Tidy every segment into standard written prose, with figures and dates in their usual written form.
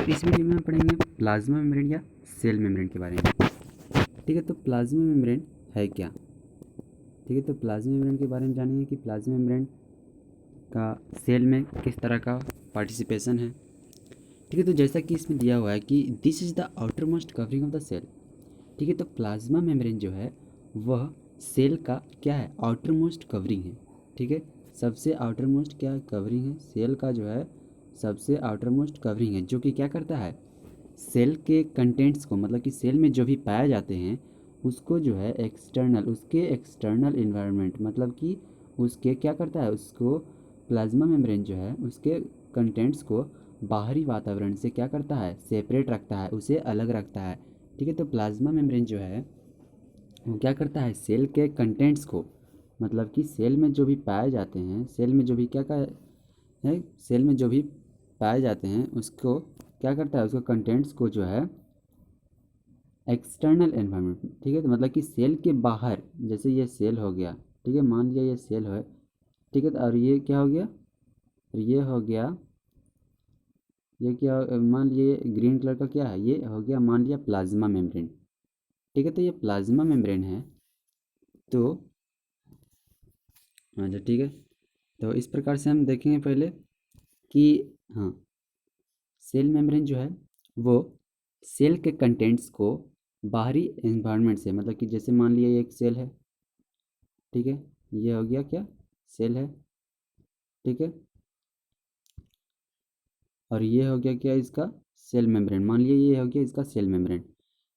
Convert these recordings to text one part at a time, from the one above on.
इस वीडियो में हम पढ़ेंगे प्लाज्मा मेम्ब्रेन या सेल मेम्ब्रेन के बारे में। ठीक है, तो प्लाज्मा मेम्ब्रेन है क्या? ठीक है, तो प्लाज्मा मेम्ब्रेन के बारे में जानेंगे कि प्लाज्मा मेम्ब्रेन का सेल में किस तरह का पार्टिसिपेशन है। ठीक है, तो जैसा कि इसमें दिया हुआ है कि this is the outermost covering of the cell. ठीक है, तो प्लाज्मा मेम्ब्रेन जो है वह सेल का क्या है? आउटर मोस्ट कवरिंग है। ठीक है, सबसे आउटर मोस्ट क्या कवरिंग है? सेल का जो है सबसे आउटर मोस्ट कवरिंग है, जो कि क्या करता है? सेल के कंटेंट्स को, मतलब कि सेल में जो भी पाए जाते हैं उसको जो है उसके एक्सटर्नल इन्वायरमेंट, मतलब कि उसके क्या करता है? उसको प्लाज्मा मेम्ब्रेन जो है उसके कंटेंट्स को बाहरी वातावरण से क्या करता है? सेपरेट रखता है, उसे अलग रखता है। ठीक है, तो प्लाज्मा मेम्ब्रेन जो है वो क्या करता है? सेल के कंटेंट्स को, मतलब कि सेल में जो भी पाए जाते हैं, सेल में जो भी क्या है, सेल में जो भी पाए जाते हैं उसको क्या करता है? उसको कंटेंट्स को जो है एक्सटर्नल एनवायरनमेंट, ठीक है, तो मतलब कि सेल के बाहर, जैसे ये सेल हो गया, ठीक है, मान लिया ये सेल है, ठीक है, तो और ये क्या हो गया? और ये हो गया, ये क्या मान लिया ये ग्रीन कलर का क्या है? ये हो गया मान लिया प्लाज्मा मेम्ब्रेन। ठीक है, तो ये प्लाज्मा मेम्ब्रेन है। तो अच्छा, ठीक है, तो इस प्रकार से हम देखेंगे पहले कि हाँ, सेल मेम्ब्रेन जो है वो सेल के कंटेंट्स को बाहरी एनवायरनमेंट से, मतलब कि जैसे मान लिया ये एक सेल है, ठीक है, ये हो गया क्या? सेल है, ठीक है, और ये हो गया क्या? इसका सेल मेम्ब्रेन। मान लिया ये हो गया इसका सेल मेम्ब्रेन।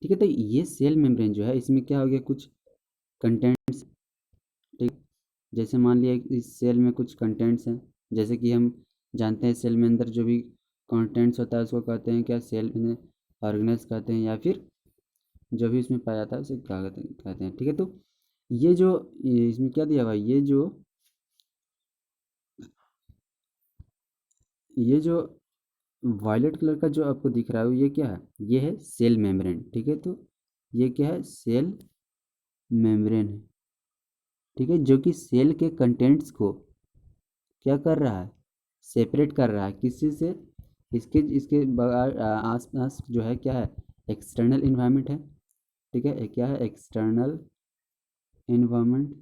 ठीक है, तो ये सेल मेम्ब्रेन जो है इसमें क्या हो गया? कुछ कंटेंट्स, ठीक, जैसे मान लिया इस सेल में कुछ कंटेंट्स हैं, जैसे कि हम जानते हैं सेल में अंदर जो भी कंटेंट्स होता है उसको कहते हैं क्या? सेल ऑर्गेनेल्स कहते हैं, या फिर जो भी उसमें पाया जाता है उसे क्या कहते हैं। ठीक है, तो ये इसमें क्या दिया हुआ है? ये जो वायलेट कलर का जो आपको दिख रहा है ये क्या है? ये है सेल मेम्ब्रेन। ठीक है, तो ये क्या है? सेल मेम्ब्रेन है, ठीक है, जो कि सेल के कंटेंट्स को क्या कर रहा है? सेपरेट कर रहा है किसी से? इसके इसके आसपास जो है क्या है? एक्सटर्नल इन्वायरमेंट है। ठीक है, क्या है? External environment.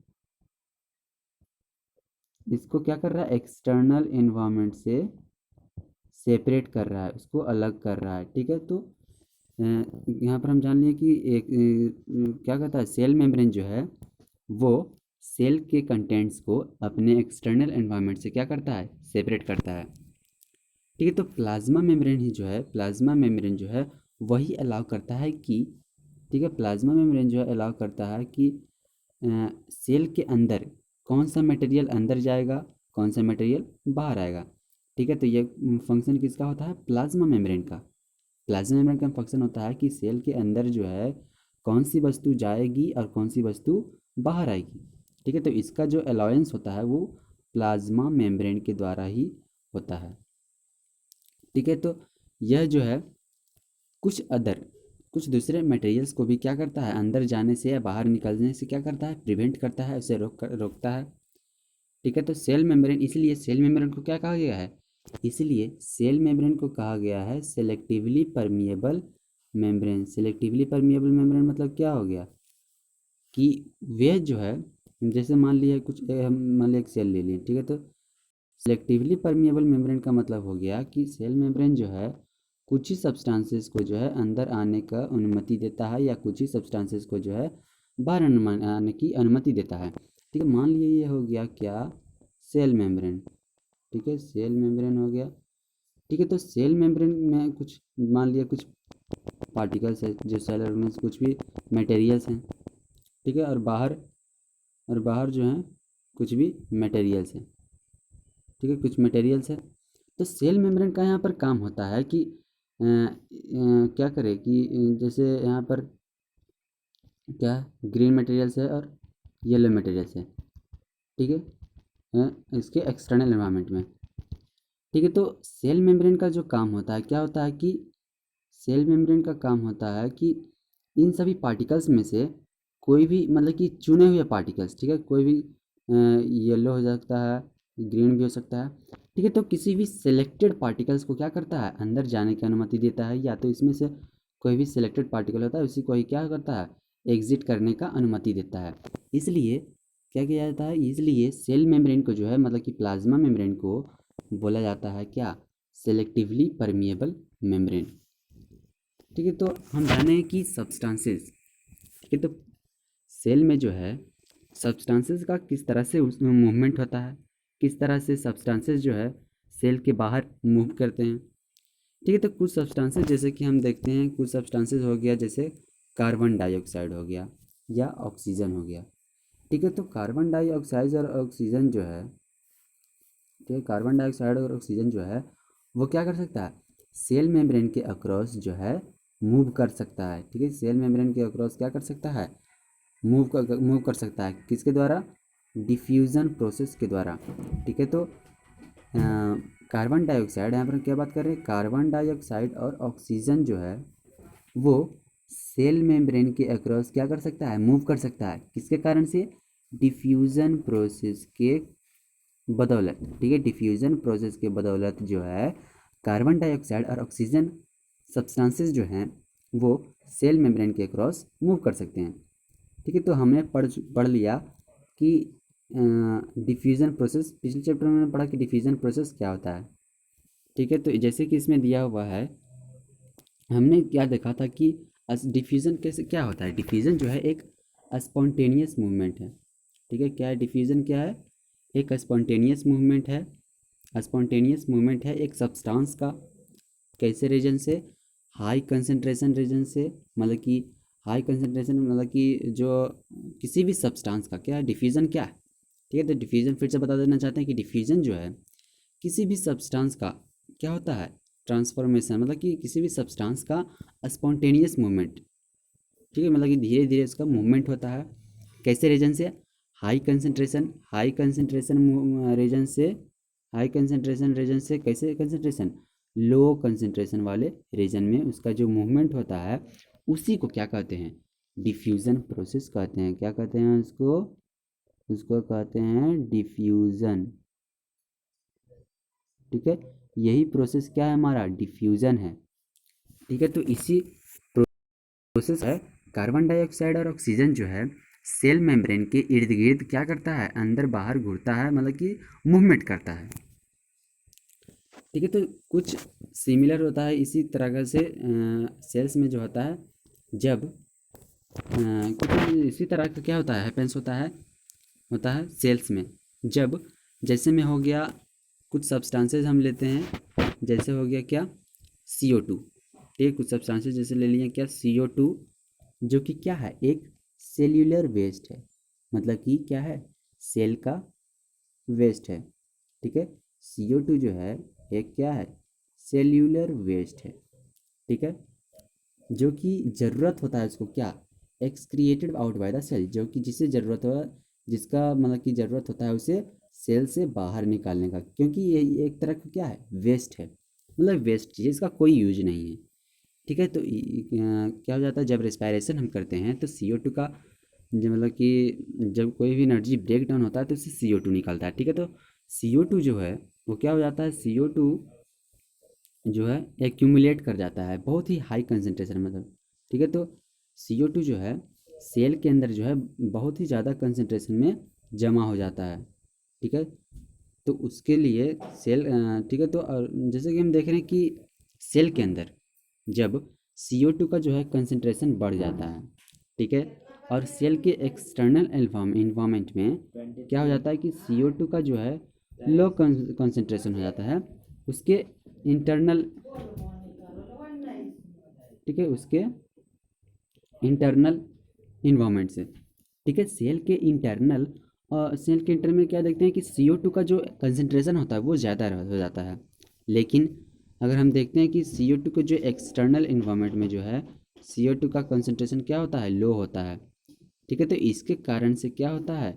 इसको क्या कर रहा है? एक्सटर्नल इन्वायरमेंट से सेपरेट कर रहा है, उसको अलग कर रहा है। ठीक है, तो यहाँ पर हम जान लिए कि एक क्या कहता है? सेल मेम्ब्रेन जो है वो सेल के कंटेंट्स को अपने एक्सटर्नल एनवायरनमेंट से क्या करता है? सेपरेट करता है। ठीक है, तो प्लाज्मा मेम्ब्रेन ही जो है, प्लाज्मा मेम्ब्रेन जो है वही अलाउ करता है कि, ठीक है, प्लाज्मा मेम्ब्रेन जो है अलाउ करता है कि सेल के अंदर कौन सा मटेरियल अंदर जाएगा, कौन सा मटेरियल बाहर आएगा। ठीक है, तो ये फंक्शन किसका होता है? प्लाज्मा मेम्ब्रेन का। प्लाज्मा मेम्ब्रेन का फंक्शन होता है कि सेल के अंदर जो है कौन सी वस्तु जाएगी और कौन सी वस्तु बाहर आएगी। ठीक है, तो इसका जो अलाउंस होता है वो प्लाज्मा मेम्ब्रेन के द्वारा ही होता है। ठीक है, तो यह जो है कुछ दूसरे मटेरियल्स को भी क्या करता है? अंदर जाने से या बाहर निकलने से क्या करता है? प्रिवेंट करता है, उसे रोकता है। ठीक है, तो सेल मेम्ब्रेन, इसलिए सेल मेम्ब्रेन को क्या कहा गया है? इसलिए सेल मेम्ब्रेन को कहा गया है selectively permeable membrane. Selectively permeable membrane मतलब क्या हो गया? कि वे जो है, जैसे मान लिया कुछ हम मान लिया एक सेल ले लिए, ठीक है, तो सेलेक्टिवली परमिएबल मेम्ब्रेन का मतलब हो गया कि सेल मेम्ब्रेन जो है कुछ ही सब्सटेंसेस को जो है अंदर आने का अनुमति देता है, या कुछ ही सब्सटेंसेस को जो है बाहर आने की अनुमति देता है। ठीक है, मान लिया ये हो गया क्या? Cell membrane. ठीक है, सेल मेम्ब्रेन हो गया। ठीक है, तो सेल मेम्ब्रेन में कुछ मान लिया कुछ पार्टिकल्स है जो सेल ऑर्गेनेल्स, कुछ भी मटेरियल्स हैं। ठीक है, और बाहर जो हैं कुछ भी मटेरियल्स हैं। ठीक है, कुछ मटेरियल्स है। तो सेल मेम्ब्रेन का यहाँ पर काम होता है कि क्या करे कि जैसे यहाँ पर क्या है? ग्रीन मटेरियल्स है और येलो मटेरियल्स है, ठीक है, इसके एक्सटर्नल एनवायरनमेंट में। ठीक है, तो सेल मेम्ब्रेन का जो काम होता है क्या होता है कि सेल मेम्ब्रेन का काम होता है कि इन सभी पार्टिकल्स में से कोई भी, मतलब कि चुने हुए पार्टिकल्स, ठीक है, कोई भी येलो हो सकता है, ग्रीन भी हो सकता है, ठीक है। तो किसी भी सिलेक्टेड पार्टिकल्स को क्या करता है, अंदर जाने की अनुमति देता है, या तो इसमें से कोई भी सिलेक्टेड पार्टिकल होता है उसी को ही क्या करता है, एग्जिट करने का अनुमति देता है। इसलिए क्या किया जाता है, इसलिए सेल मेम्ब्रेन को जो है मतलब कि प्लाज्मा मेम्ब्रेन को बोला जाता है क्या, सेलेक्टिवली परमिएबल मेम्ब्रेन। ठीक है। तो हम जाने कि सब्सटेंसेस, ठीक है, तो सेल में जो है सब्सटेंसेस का किस तरह से उसमें मूवमेंट होता है, किस तरह से सब्सटेंसेस जो है सेल के बाहर मूव करते हैं। ठीक है। तो कुछ सब्सटेंसेस जैसे कि हम देखते हैं, कुछ सब्सटेंसेस हो गया जैसे कार्बन डाइऑक्साइड हो गया या ऑक्सीजन हो गया। ठीक है। तो कार्बन डाइऑक्साइड और ऑक्सीजन जो है, ठीक है, कार्बन डाइऑक्साइड और ऑक्सीजन जो है वो क्या कर सकता है, सेल मेम्ब्रेन के अक्रॉस जो है मूव कर सकता है। ठीक है। सेल मेम्ब्रेन के अक्रॉस क्या कर सकता है, मूव कर सकता है, किसके द्वारा, डिफ्यूज़न प्रोसेस के द्वारा। ठीक है। तो कार्बन डाइऑक्साइड, यहाँ पर हम क्या बात कर रहे हैं, कार्बन डाइऑक्साइड और ऑक्सीजन जो है वो सेल मेम्ब्रेन के अक्रॉस क्या कर सकता है, मूव कर सकता है, किसके कारण से, डिफ्यूज़न प्रोसेस के बदौलत। ठीक है। डिफ्यूज़न प्रोसेस के बदौलत जो है कार्बन डाइऑक्साइड और ऑक्सीजन सब्सटेंसेस जो हैं वो सेल मेम्ब्रेन के क्रॉस मूव कर सकते हैं। ठीक है। तो हमने पढ़ लिया कि डिफ्यूज़न प्रोसेस, पिछले चैप्टर में हमने पढ़ा कि डिफ्यूज़न प्रोसेस क्या होता है। ठीक है। तो जैसे कि इसमें दिया हुआ है, हमने क्या देखा था कि डिफ्यूज़न कैसे क्या होता है, डिफ्यूज़न जो है एक स्पॉन्टेनियस मूवमेंट है। ठीक है। क्या है डिफ्यूज़न, क्या है, एक स्पॉन्टेनियस मूवमेंट है। स्पॉन्टेनियस मूवमेंट है एक सब्सटेंस का, कैसे रीजन से, हाई कंसंट्रेशन रीजन से, मतलब कि हाई कंसंट्रेशन मतलब कि जो किसी भी सब्सटेंस का क्या है, डिफ्यूज़न क्या है। ठीक है। तो डिफ्यूज़न फिर से बता देना चाहते हैं कि डिफ्यूज़न जो है किसी भी सब्सटेंस का क्या होता है, ट्रांसफॉर्मेशन, मतलब कि किसी भी सब्सटेंस का स्पॉन्टेनियस मूवमेंट। ठीक है। मतलब कि धीरे धीरे उसका मूवमेंट होता है, कैसे रीजन से, हाई कंसंट्रेशन रीजन से, हाई कंसंट्रेशन रीजन से, कैसे कंसंट्रेशन, लो कंसंट्रेशन वाले रीजन में उसका जो मूवमेंट होता है उसी को क्या कहते हैं, डिफ्यूज़न प्रोसेस कहते हैं। क्या कहते हैं उसको, उसको कहते हैं डिफ्यूज़न। ठीक है। यही प्रोसेस क्या है हमारा, डिफ्यूज़न है। ठीक है। तो इसी प्रोसेस है, कार्बन डाइऑक्साइड और ऑक्सीजन जो है सेल मेम्ब्रेन के इर्द गिर्द क्या करता है, अंदर बाहर घूरता है, मतलब कि मूवमेंट करता है। ठीक है। तो कुछ सिमिलर होता है इसी तरह का से सेल्स में जो होता है, जब कुछ इसी तरह का क्या होता है, हैपेंस होता है सेल्स में, जब जैसे में हो गया कुछ सब्सटेंसेस हम लेते हैं, जैसे हो गया क्या, CO2। ठीक है। कुछ सब्सटेंसेस जैसे ले लिए क्या, CO2, जो कि क्या है, एक सेल्यूलर वेस्ट है, मतलब कि क्या है, सेल का वेस्ट है। ठीक है। CO2 जो है एक क्या है, सेल्यूलर वेस्ट है। ठीक है। जो कि ज़रूरत होता है उसको क्या, एक्सक्रिएटेड आउट बाय द सेल, जो कि जिसे ज़रूरत हो, जिसका मतलब कि ज़रूरत होता है उसे सेल से बाहर निकालने का, क्योंकि ये एक तरह का क्या है, वेस्ट है, मतलब वेस्ट चीज़, इसका कोई यूज नहीं है। ठीक है। तो क्या हो जाता है, जब रेस्पायरेशन हम करते हैं तो CO2 का जो मतलब कि जब कोई भी एनर्जी ब्रेक डाउन होता है तो उससे CO2 निकलता है। ठीक है। तो CO2 जो है वो क्या हो जाता है, CO2 जो है एक्यूमुलेट कर जाता है बहुत ही हाई कंसंट्रेशन, मतलब। ठीक है। तो CO2 जो है सेल के अंदर जो है बहुत ही ज़्यादा कंसंट्रेशन में जमा हो जाता है। ठीक है। तो उसके लिए सेल ठीक है। तो जैसे कि हम देख रहे हैं कि सेल के अंदर जब CO2 का जो है कंसंट्रेशन बढ़ जाता है, ठीक है, और सेल के एक्सटर्नल इन्वायरमेंट में क्या हो जाता है कि CO2 का जो है लो कंसंट्रेशन हो जाता है उसके इंटरनल, ठीक है, उसके इंटरनल इन्वायरमेंट से। ठीक है। सेल के इंटरनल में क्या देखते हैं कि CO2 का जो कंसंट्रेशन होता है वो ज़्यादा हो जाता है, लेकिन अगर हम देखते हैं कि CO2 को जो एक्सटर्नल इन्वायरमेंट में जो है CO2 का कंसंट्रेशन क्या होता है, लो होता है। ठीक है। तो इसके कारण से क्या होता है,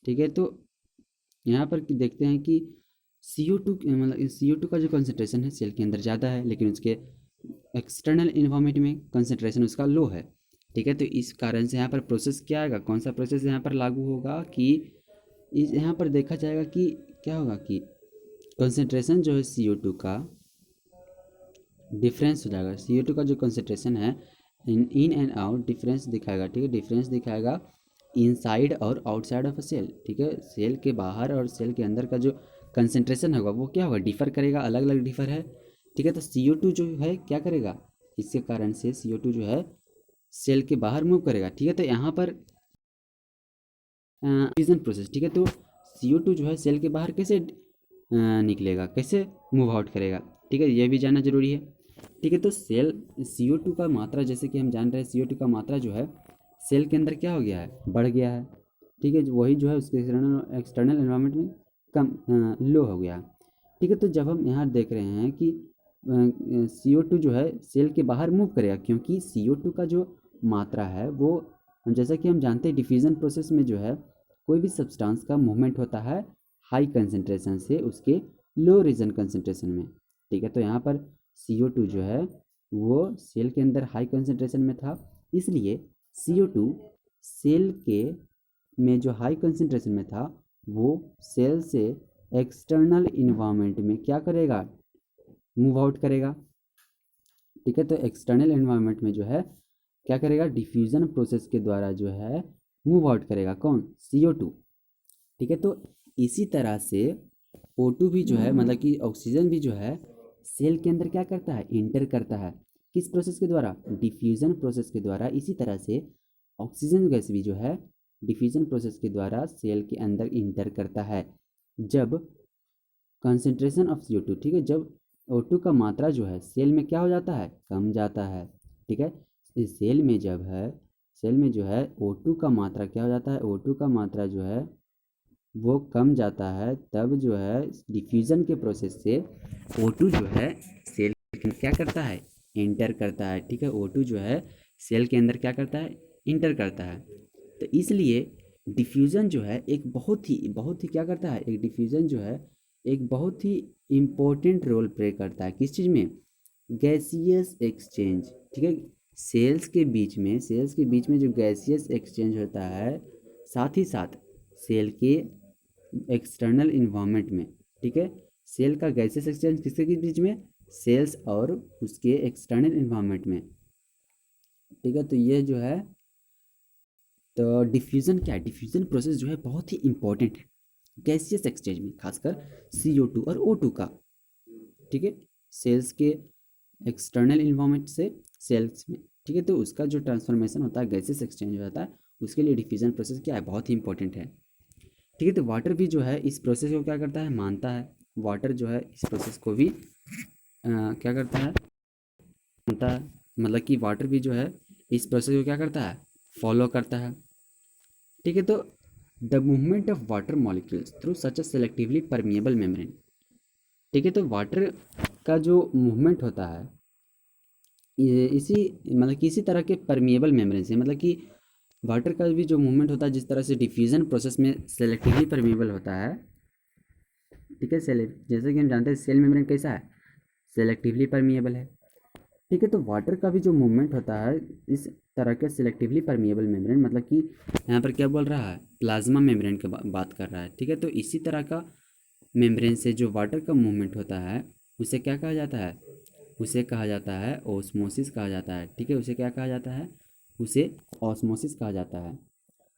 ठीक है, तो यहाँ पर देखते हैं कि CO2 मतलब CO2 का जो कंसंट्रेशन है सेल के अंदर ज़्यादा है, लेकिन उसके एक्सटर्नल इन्वायरमेंट में कंसंट्रेशन उसका लो है। ठीक है। तो इस कारण से यहाँ पर प्रोसेस क्या आएगा, कौन सा प्रोसेस यहाँ पर लागू होगा कि इस यहाँ पर देखा जाएगा कि क्या होगा कि कंसंट्रेशन जो है CO2 का डिफरेंस हो जाएगा। CO2 का जो कंसंट्रेशन है इन एंड आउट डिफरेंस दिखाएगा, ठीक है, डिफरेंस दिखाएगा इनसाइड और आउटसाइड ऑफ अ सेल, ठीक है, सेल के बाहर और सेल के अंदर का जो कंसंट्रेशन होगा वो क्या होगा, डिफर करेगा, अलग अलग डिफर है, ठीक है। तो CO2 जो है क्या करेगा, इसके कारण से CO2 जो है सेल के बाहर मूव करेगा, ठीक है। तो यहाँ पर डिफिजन प्रोसेस, ठीक है, तो CO2 जो है सेल के बाहर कैसे निकलेगा, कैसे मूव आउट करेगा, ठीक है, ये भी जानना जरूरी है, ठीक है। तो सेल CO2 का मात्रा, जैसे कि हम जान रहे हैं CO2 का मात्रा जो है सेल के अंदर क्या हो गया है, बढ़ गया है, ठीक है, वही जो है उसके एक्सटर्नल एनवायरनमेंट में कम लो हो गया, ठीक है। तो जब हम यहाँ देख रहे हैं कि CO2 जो है सेल के बाहर मूव करेगा, क्योंकि CO2 का जो मात्रा है वो, जैसा कि हम जानते हैं डिफ्यूज़न प्रोसेस में जो है कोई भी सब्सटेंस का मूवमेंट होता है हाई कंसंट्रेशन से उसके लो रीजन कंसंट्रेशन में, ठीक है। तो यहाँ पर CO2 जो है वो सेल के अंदर हाई कंसंट्रेशन में था, इसलिए CO2 सेल के में जो हाई कंसंट्रेशन में था वो सेल से एक्सटर्नल इन्वायरमेंट में क्या करेगा, मूव आउट करेगा, ठीक है। तो एक्सटर्नल एनवायरनमेंट में जो है क्या करेगा, डिफ्यूज़न प्रोसेस के द्वारा जो है मूव आउट करेगा, कौन, CO2, ठीक है। तो इसी तरह से O2 भी जो है, मतलब कि ऑक्सीजन भी जो है सेल के अंदर क्या करता है, इंटर करता है, किस प्रोसेस के द्वारा, डिफ्यूज़न प्रोसेस के द्वारा। इसी तरह से ऑक्सीजन गैस भी जो है डिफ्यूज़न प्रोसेस के द्वारा सेल के अंदर इंटर करता है, जब कंसंट्रेशन ऑफ CO2, ठीक है, जब O2 का मात्रा जो है सेल में क्या हो जाता है, कम जाता है, ठीक है। इस सेल में जब है, सेल में जो है O2 का मात्रा क्या हो जाता है, O2 का मात्रा जो है वो कम जाता है, तब जो है डिफ्यूज़न के प्रोसेस से O2 जो है सेल के अंदर क्या करता है, इंटर करता है, ठीक है। O2 जो है सेल के अंदर क्या करता है, इंटर करता है। तो इसलिए डिफ्यूज़न जो है एक बहुत ही क्या करता है, एक डिफ्यूज़न जो है एक बहुत ही इम्पोर्टेंट रोल प्ले करता है, किस चीज़ में, गैसियस एक्सचेंज, ठीक है। सेल्स के बीच में जो गैसियस एक्सचेंज होता है, साथ ही साथ सेल के एक्सटर्नल इन्वायरमेंट में, ठीक है, सेल का गैसियस एक्सचेंज किसके बीच में, सेल्स और उसके एक्सटर्नल इन्वायरमेंट में, ठीक है। तो ये जो है, तो डिफ्यूज़न क्या है, डिफ्यूज़न प्रोसेस जो है बहुत ही इंपॉर्टेंट है गैसियस एक्सचेंज में, खासकर CO2 और O2 का, ठीक है, सेल्स के एक्सटर्नल इन्वायरमेंट से सेल्स में, ठीक है। तो उसका जो ट्रांसफॉर्मेशन होता है, गैसेस एक्सचेंज होता है, उसके लिए डिफ्यूजन प्रोसेस क्या है, बहुत ही इंपॉर्टेंट है, ठीक है। तो वाटर भी जो है इस प्रोसेस को क्या करता है, मानता है, वाटर जो है इस प्रोसेस को भी क्या करता है, मानता है, मतलब कि वाटर भी जो है इस प्रोसेस को क्या करता है, फॉलो करता है, ठीक है। तो the movement of water molecules through such a selectively permeable membrane, ठीक है। तो वाटर का जो मूवमेंट होता है इसी, मतलब कि इसी तरह के परमिएबल मेम्ब्रेन से, मतलब कि वाटर का भी जो मूवमेंट होता है जिस तरह से डिफ्यूज़न प्रोसेस में सेलेक्टिवली परमिएबल होता है, ठीक है, जैसे कि हम जानते हैं सेल मेम्ब्रेन कैसा है, सेलेक्टिवली परमिएबल है, ठीक है। तो वाटर का भी जो मूवमेंट होता है इस तरह के सिलेक्टिवली परमिएबल मेम्ब्रेन, मतलब कि यहाँ पर क्या बोल रहा है, प्लाज्मा मेम्ब्रेन की बात कर रहा है, ठीक है। तो इसी तरह का मेम्ब्रेन से जो वाटर का मूवमेंट होता है उसे क्या कहा जाता है, उसे कहा जाता है ऑस्मोसिस कहा जाता है, ठीक है, उसे क्या कहा जाता है, उसे ऑस्मोसिस कहा जाता है,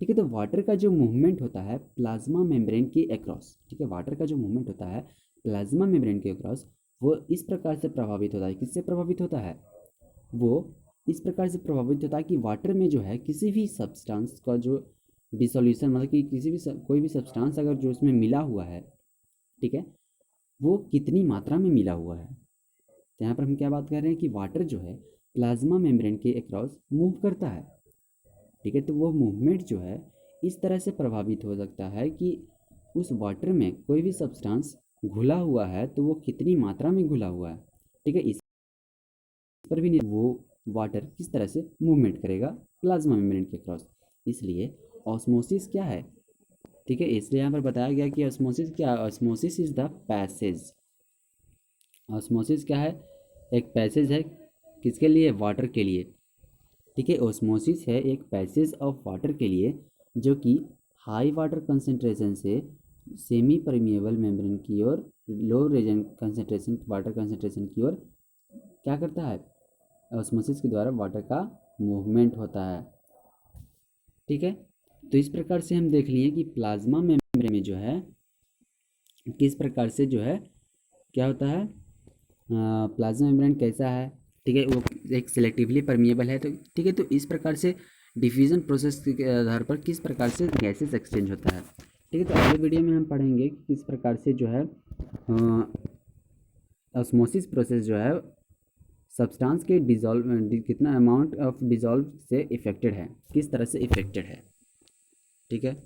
ठीक है। तो वाटर का जो मूवमेंट होता है प्लाज्मा मेम्ब्रेन के अक्रॉस, ठीक है, वाटर का जो मूवमेंट होता है प्लाज्मा मेम्ब्रेन के अक्रॉस, वो इस प्रकार से प्रभावित होता है, किससे प्रभावित होता है, वो इस प्रकार से प्रभावित होता है कि वाटर में जो है किसी भी सब्सटेंस का जो डिसोल्यूशन, मतलब कि कोई भी सब्सटेंस अगर जो उसमें मिला हुआ है, ठीक है, वो कितनी मात्रा में मिला हुआ है। तो यहाँ पर हम क्या बात कर रहे हैं कि वाटर जो है प्लाज्मा मेम्ब्रेन के अक्रॉस मूव करता है, ठीक है। तो वो मूवमेंट जो है इस तरह से प्रभावित हो सकता है कि उस वाटर में कोई भी सब्सटेंस घुला हुआ है तो वो कितनी मात्रा में घुला हुआ है, ठीक है, इस पर भी वो वाटर किस तरह से मूवमेंट करेगा प्लाज्मा मेम्ब्रेन के क्रॉस, इसलिए ऑस्मोसिस क्या है, ठीक है। इसलिए यहाँ पर बताया गया कि ऑस्मोसिस क्या है, osmosis is the passage, osmosis क्या है, एक पैसेज है, किसके लिए, वाटर के लिए, ठीक है। ऑस्मोसिस है एक पैसेज ऑफ वाटर के लिए जो कि हाई वाटर कंसंट्रेशन से सेमी परमिएबल मेम्ब्रेन की ओर लो रीजन कंसंट्रेशन वाटर कंसंट्रेशन की ओर क्या करता है, ऑस्मोसिस के द्वारा वाटर का मूवमेंट होता है। ठीक है, तो इस प्रकार से हम देख लिए कि प्लाज्मा मेम्ब्रेन में जो है किस प्रकार से जो है क्या होता है, प्लाज्मा मेम्ब्रेन कैसा है। ठीक है, वो एक सिलेक्टिवली परमिएबल है, तो ठीक है, तो इस प्रकार से डिफ्यूजन प्रोसेस के आधार पर किस प्रकार से गैसेस एक्सचेंज होता है। ठीक है, तो अगले वीडियो में हम पढ़ेंगे कि किस प्रकार से जो है ऑस्मोसिस प्रोसेस जो है सब्सटेंस के डिजॉल्व कितना अमाउंट ऑफ डिजॉल्व से इफेक्टेड है, किस तरह से इफेक्टेड है। ठीक है।